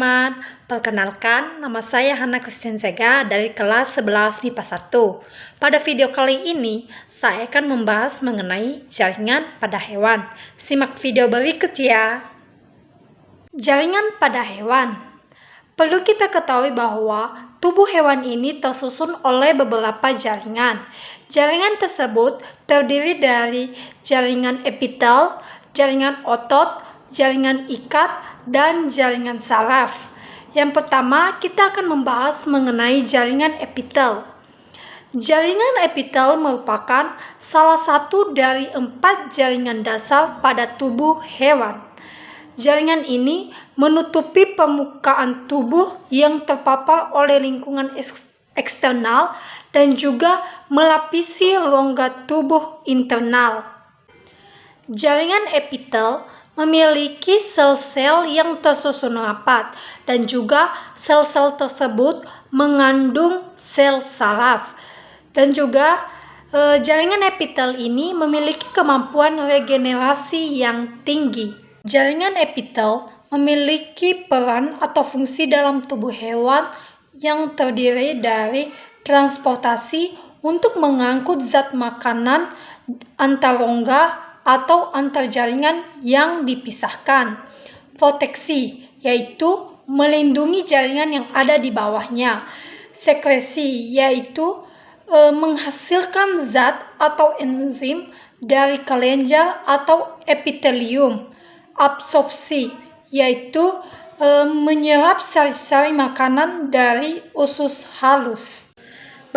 teman-teman, perkenalkan nama saya Hana Kristiansega dari kelas 11 MIPA 1. Pada video kali ini, saya akan membahas mengenai jaringan pada hewan. Simak video berikut ya. Jaringan pada hewan. Perlu kita ketahui bahwa tubuh hewan ini tersusun oleh beberapa jaringan. Jaringan tersebut terdiri dari jaringan epitel, jaringan otot, jaringan ikat, dan jaringan saraf. Yang pertama, kita akan membahas mengenai jaringan epitel. Jaringan epitel merupakan salah satu dari 4 jaringan dasar pada tubuh hewan. Jaringan ini menutupi permukaan tubuh yang terpapar oleh lingkungan eksternal dan juga melapisi rongga tubuh internal. Jaringan epitel memiliki sel-sel yang tersusun rapat dan juga sel-sel tersebut mengandung sel saraf. Dan juga jaringan epitel ini memiliki kemampuan regenerasi yang tinggi. Jaringan epitel memiliki peran atau fungsi dalam tubuh hewan yang terdiri dari transportasi untuk mengangkut zat makanan antar rongga atau antar jaringan yang dipisahkan. Proteksi, yaitu melindungi jaringan yang ada di bawahnya. Sekresi, yaitu menghasilkan zat atau enzim dari kelenjar atau epitelium. Absorpsi, yaitu menyerap sari-sari makanan dari usus halus.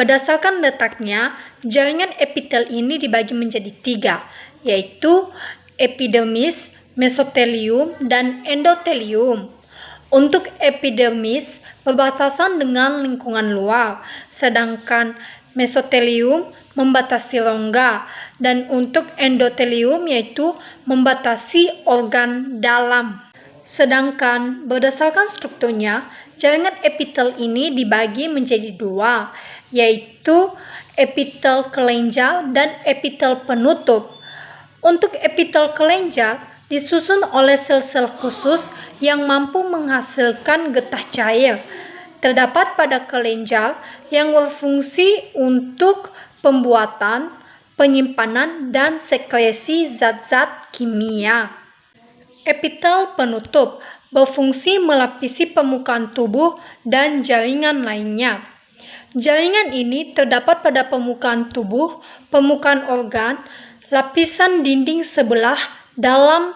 Berdasarkan letaknya, jaringan epitel ini dibagi menjadi 3, yaitu epidermis, mesotelium, dan endotelium. Untuk epidermis berbatasan dengan lingkungan luar, sedangkan mesotelium membatasi rongga, dan untuk endotelium yaitu membatasi organ dalam. Sedangkan berdasarkan strukturnya, jaringan epitel ini dibagi menjadi 2, yaitu epitel kelenjar dan epitel penutup. Untuk epitel kelenjar disusun oleh sel-sel khusus yang mampu menghasilkan getah cair. Terdapat pada kelenjar yang berfungsi untuk pembuatan, penyimpanan, dan sekresi zat-zat kimia. Epitel penutup berfungsi melapisi permukaan tubuh dan jaringan lainnya. Jaringan ini terdapat pada permukaan tubuh, permukaan organ, lapisan dinding sebelah dalam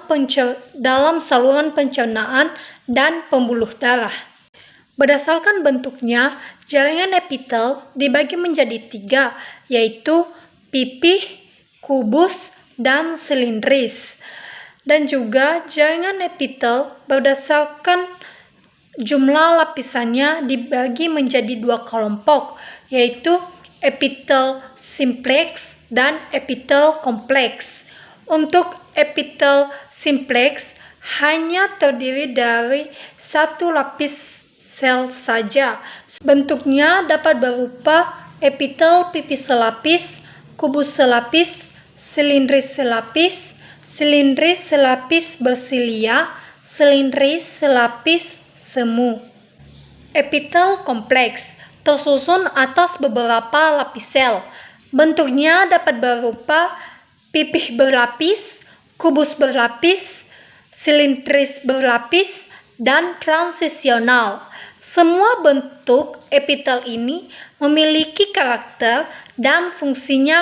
saluran pencernaan, dan pembuluh darah. Berdasarkan bentuknya, jaringan epitel dibagi menjadi 3, yaitu pipih, kubus, dan silindris. Dan juga jaringan epitel berdasarkan jumlah lapisannya dibagi menjadi 2 kelompok, yaitu epitel simplex dan epitel kompleks. Untuk epitel simplex hanya terdiri dari 1 lapis sel saja. Bentuknya dapat berupa epitel pipih selapis, kubus selapis, silindris selapis, silindris selapis bersilia, silindris selapis semu. Epitel kompleks tersusun atas beberapa lapis sel. Bentuknya dapat berupa pipih berlapis, kubus berlapis, silindris berlapis, dan transisional. Semua bentuk epitel ini memiliki karakter dan fungsinya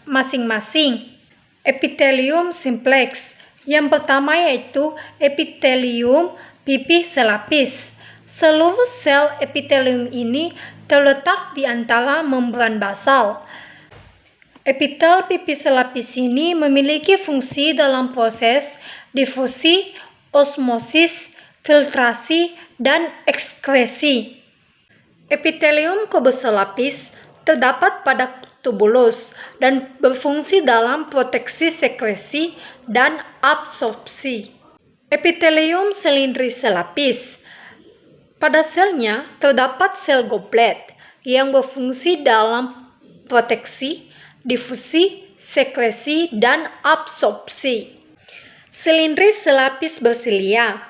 masing-masing. Epitelium simplex. Yang pertama yaitu epitelium pipih selapis. Seluruh sel epitelium ini terletak di antara membran basal. Epitel pipih selapis ini memiliki fungsi dalam proses difusi, osmosis, filtrasi, dan ekskresi. Epitelium kubus selapis terdapat pada tubulus dan berfungsi dalam proteksi sekresi dan absorpsi. Epitelium silindris selapis. Pada selnya terdapat sel goblet yang berfungsi dalam proteksi, difusi, sekresi, dan absorpsi. Silindris selapis bersilia.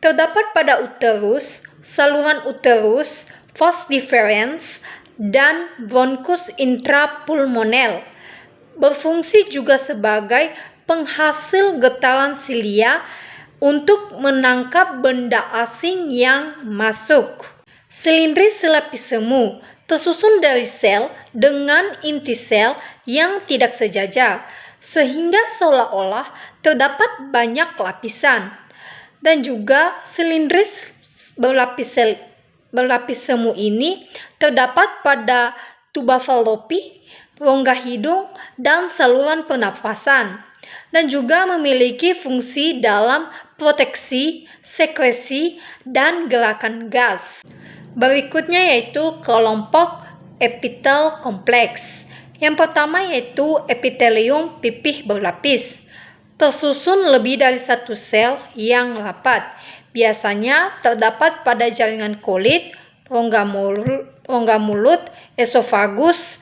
Terdapat pada uterus, saluran uterus, vas deferens, dan bronkus intrapulmoner. Berfungsi juga sebagai penghasil getaran silia untuk menangkap benda asing yang masuk. Silindris selapis semu tersusun dari sel dengan inti sel yang tidak sejajar, sehingga seolah-olah terdapat banyak lapisan. Dan juga silindris berlapis semu ini terdapat pada tuba fallopi, rongga hidung, dan saluran pernafasan, dan juga memiliki fungsi dalam proteksi, sekresi, dan gerakan gas. Berikutnya yaitu kelompok epitel kompleks. Yang pertama yaitu epitelium pipih berlapis. Tersusun lebih dari satu sel yang rapat. Biasanya terdapat pada jaringan kulit, rongga mulut, esofagus,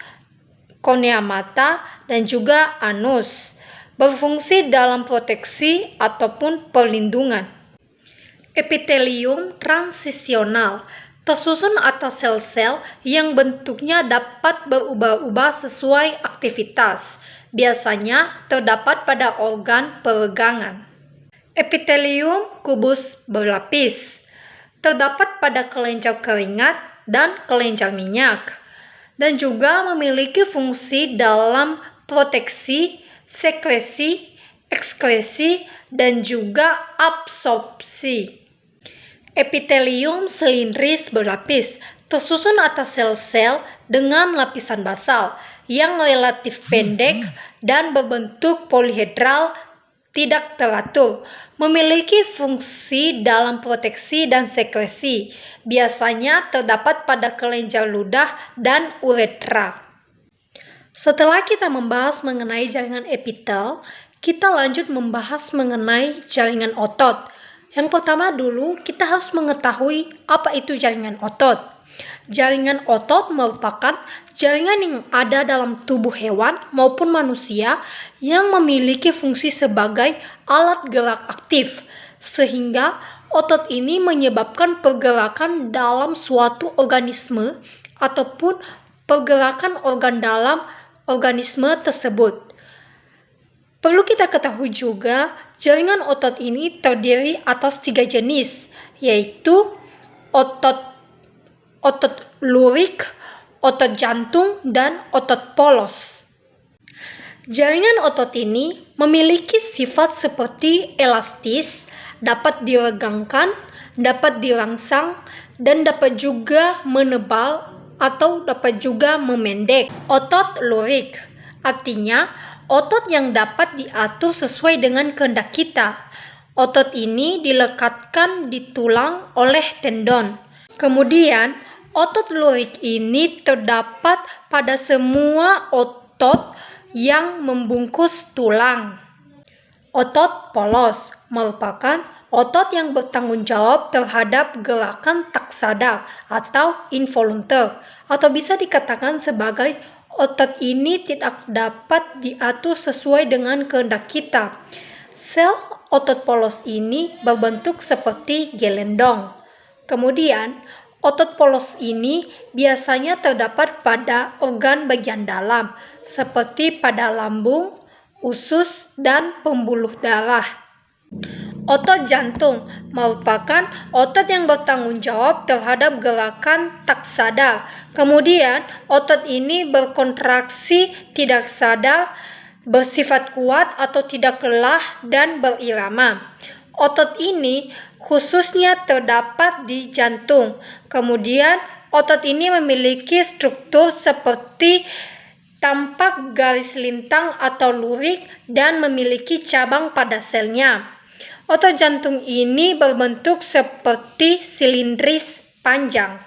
kornea mata, dan juga anus. Berfungsi dalam proteksi ataupun perlindungan. Epitelium transisional tersusun atas sel-sel yang bentuknya dapat berubah-ubah sesuai aktivitas. Biasanya terdapat pada organ peregangan. Epitelium kubus berlapis terdapat pada kelenjar keringat dan kelenjar minyak, dan juga memiliki fungsi dalam proteksi, sekresi, ekskresi, dan juga absorpsi. Epitelium silindris berlapis tersusun atas sel-sel dengan lapisan basal yang relatif pendek dan berbentuk polihedral tidak teratur, memiliki fungsi dalam proteksi dan sekresi. Biasanya terdapat pada kelenjar ludah dan uretra. Setelah kita membahas mengenai jaringan epitel, kita lanjut membahas mengenai jaringan otot. Yang pertama dulu kita harus mengetahui apa itu jaringan otot. Jaringan otot merupakan jaringan yang ada dalam tubuh hewan maupun manusia yang memiliki fungsi sebagai alat gerak aktif, sehingga otot ini menyebabkan pergerakan dalam suatu organisme ataupun pergerakan organ dalam organisme tersebut. Perlu kita ketahui juga, jaringan otot ini terdiri atas 3 jenis, yaitu otot lurik, otot jantung, dan otot polos. Jaringan otot ini memiliki sifat seperti elastis, dapat diregangkan, dapat dirangsang, dan dapat juga menebal atau dapat juga memendek. Otot lurik artinya otot yang dapat diatur sesuai dengan kehendak kita. Otot ini dilekatkan di tulang oleh tendon. Kemudian, otot lurik ini terdapat pada semua otot yang membungkus tulang. Otot polos merupakan otot yang bertanggung jawab terhadap gerakan tak sadar atau involunter, atau bisa dikatakan sebagai otot ini tidak dapat diatur sesuai dengan kehendak kita. Sel otot polos ini berbentuk seperti gelendong. Kemudian, otot polos ini biasanya terdapat pada organ bagian dalam, seperti pada lambung, usus, dan pembuluh darah. Otot jantung merupakan otot yang bertanggung jawab terhadap gerakan tak sadar. Kemudian, otot ini berkontraksi tidak sadar, bersifat kuat atau tidak lelah, dan berirama. Otot ini khususnya terdapat di jantung. Kemudian, otot ini memiliki struktur seperti tampak garis lintang atau lurik dan memiliki cabang pada selnya. Otot jantung ini berbentuk seperti silindris panjang.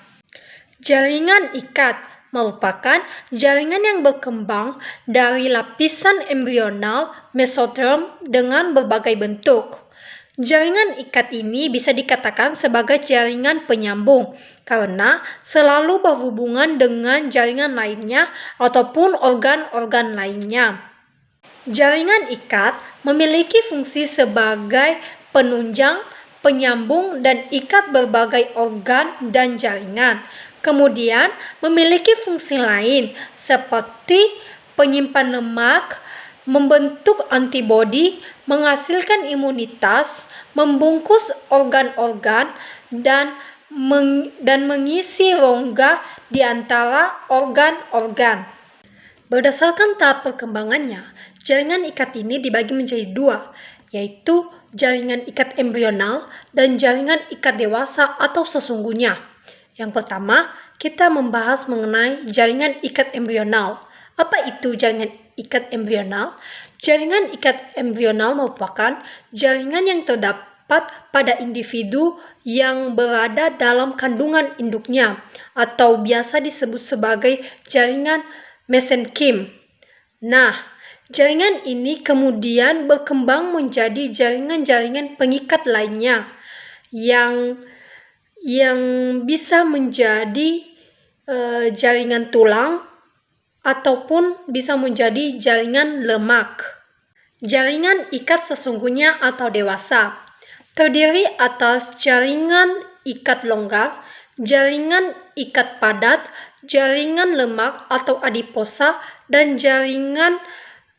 Jaringan ikat merupakan jaringan yang berkembang dari lapisan embrional mesoderm dengan berbagai bentuk. Jaringan ikat ini bisa dikatakan sebagai jaringan penyambung karena selalu berhubungan dengan jaringan lainnya ataupun organ-organ lainnya. Jaringan ikat memiliki fungsi sebagai penunjang, penyambung dan ikat berbagai organ dan jaringan. Kemudian memiliki fungsi lain seperti penyimpan lemak, membentuk antibodi, menghasilkan imunitas, membungkus organ-organ, dan mengisi rongga di antara organ-organ. Berdasarkan tahap perkembangannya, jaringan ikat ini dibagi menjadi dua, yaitu jaringan ikat embrional dan jaringan ikat dewasa atau sesungguhnya. Yang pertama, kita membahas mengenai jaringan ikat embrional. Apa itu jaringan ikat embrional? Jaringan ikat embrional merupakan jaringan yang terdapat pada individu yang berada dalam kandungan induknya, atau biasa disebut sebagai jaringan mesenkim. Nah, jaringan ini kemudian berkembang menjadi jaringan-jaringan pengikat lainnya yang bisa menjadi jaringan tulang ataupun bisa menjadi jaringan lemak. Jaringan ikat sesungguhnya atau dewasa terdiri atas jaringan ikat longgar, jaringan ikat padat, jaringan lemak atau adiposa, dan jaringan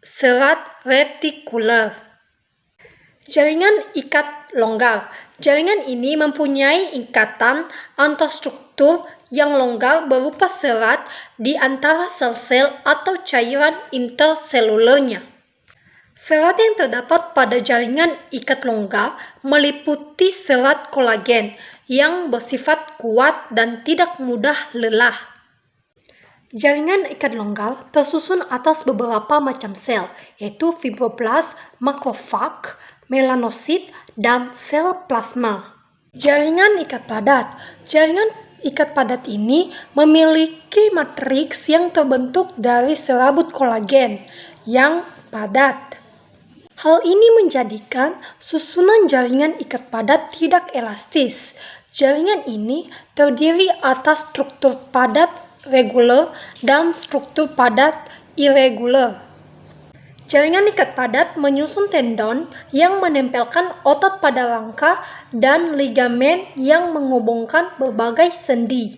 serat retikuler. Jaringan ikat longgar. Jaringan ini mempunyai ikatan antar struktur yang longgar berupa serat di antara sel-sel atau cairan interselulernya. Serat yang terdapat pada jaringan ikat longgar meliputi serat kolagen yang bersifat kuat dan tidak mudah lelah. Jaringan ikat longgar tersusun atas beberapa macam sel, yaitu fibroblast, makrofag, melanosit, dan sel plasma. Jaringan ikat padat. Jaringan ikat padat ini memiliki matriks yang terbentuk dari serabut kolagen yang padat. Hal ini menjadikan susunan jaringan ikat padat tidak elastis. Jaringan ini terdiri atas struktur padat reguler dan struktur padat irregular. Jaringan ikat padat menyusun tendon yang menempelkan otot pada rangka dan ligamen yang menghubungkan berbagai sendi.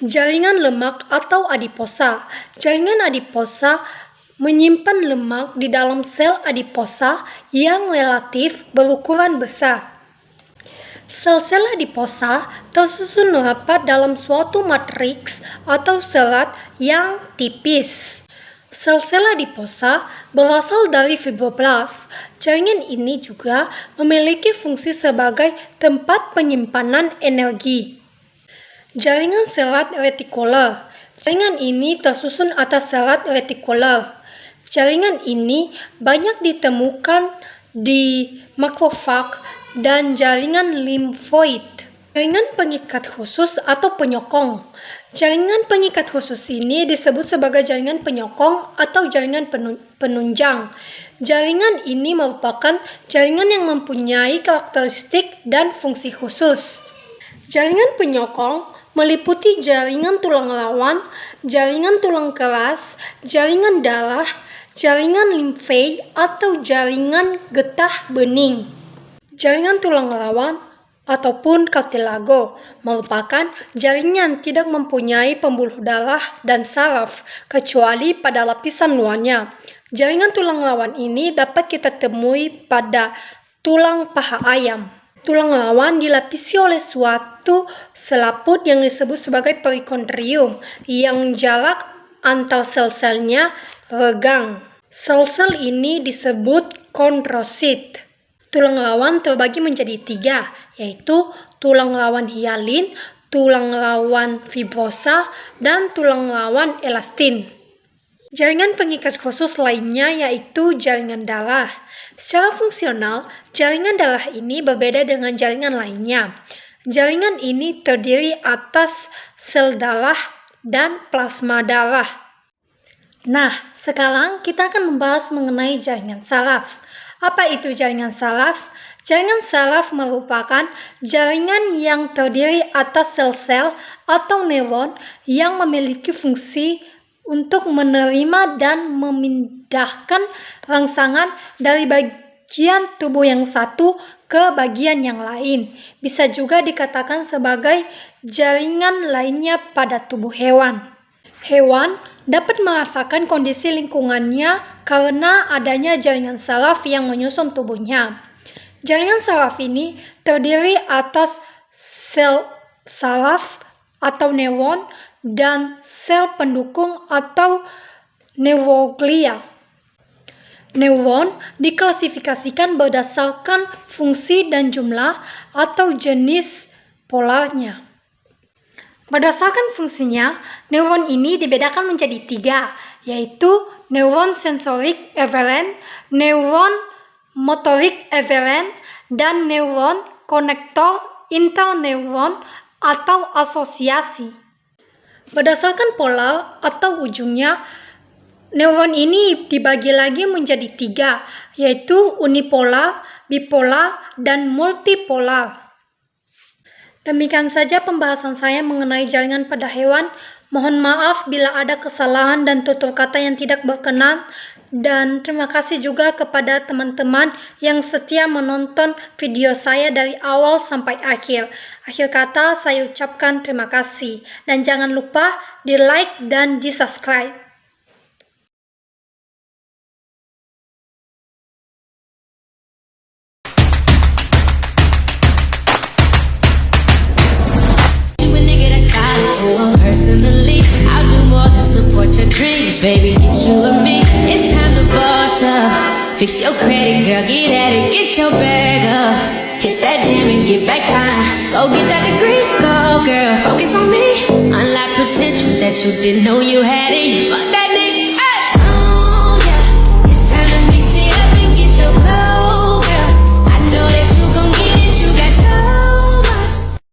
Jaringan lemak atau adiposa. Jaringan adiposa menyimpan lemak di dalam sel adiposa yang relatif berukuran besar. Sel-sel adiposa tersusun rapat dalam suatu matriks atau serat yang tipis. Sel-sel adiposa berasal dari fibroblast. Jaringan ini juga memiliki fungsi sebagai tempat penyimpanan energi. Jaringan serat retikuler. Jaringan ini tersusun atas serat retikuler. Jaringan ini banyak ditemukan di makrofag dan jaringan limfoid. Jaringan pengikat khusus atau penyokong. Jaringan pengikat khusus ini disebut sebagai jaringan penyokong atau jaringan penunjang. Jaringan ini merupakan jaringan yang mempunyai karakteristik dan fungsi khusus. Jaringan penyokong meliputi jaringan tulang rawan, jaringan tulang keras, jaringan darah, jaringan limfe atau jaringan getah bening. Jaringan tulang rawan ataupun kartilago merupakan jaringan tidak mempunyai pembuluh darah dan saraf kecuali pada lapisan luarnya. Jaringan tulang rawan ini dapat kita temui pada tulang paha ayam. Tulang rawan dilapisi oleh suatu selaput yang disebut sebagai perikondrium yang jarak antar sel-selnya regang. Sel-sel ini disebut kondrosit. Tulang rawan terbagi menjadi 3, yaitu tulang rawan hialin, tulang rawan fibrosa, dan tulang rawan elastin. Jaringan pengikat khusus lainnya yaitu jaringan darah. Secara fungsional, jaringan darah ini berbeda dengan jaringan lainnya. Jaringan ini terdiri atas sel darah dan plasma darah. Nah, sekarang kita akan membahas mengenai jaringan saraf. Apa itu jaringan saraf? Jaringan saraf merupakan jaringan yang terdiri atas sel-sel atau neuron yang memiliki fungsi untuk menerima dan memindahkan rangsangan dari bagian tubuh yang satu ke bagian yang lain. Bisa juga dikatakan sebagai jaringan lainnya pada tubuh hewan. Hewan dapat merasakan kondisi lingkungannya karena adanya jaringan saraf yang menyusun tubuhnya. Jaringan saraf ini terdiri atas sel saraf atau neuron dan sel pendukung atau neuroglia. Neuron diklasifikasikan berdasarkan fungsi dan jumlah atau jenis polarnya. Berdasarkan fungsinya, neuron ini dibedakan menjadi 3, yaitu neuron sensorik eferen, neuron motorik eferen, dan neuron konektor interneuron atau asosiasi. Berdasarkan polar atau ujungnya, neuron ini dibagi lagi menjadi 3, yaitu unipolar, bipolar, dan multipolar. Demikian saja pembahasan saya mengenai jaringan pada hewan. Mohon maaf bila ada kesalahan dan tutur kata yang tidak berkenan. Dan terima kasih juga kepada teman-teman yang setia menonton video saya dari awal sampai akhir. Akhir kata saya ucapkan terima kasih. Dan jangan lupa di like dan di subscribe. Personally, I'll do more than support your dreams. Baby, get you with me. It's time to boss up. Fix your credit, girl, get at it. Get your bag up. Hit that gym and get back fine. Go get that degree, go girl. Focus on me. Unlock potential that you didn't know you had it. Fuck that nigga.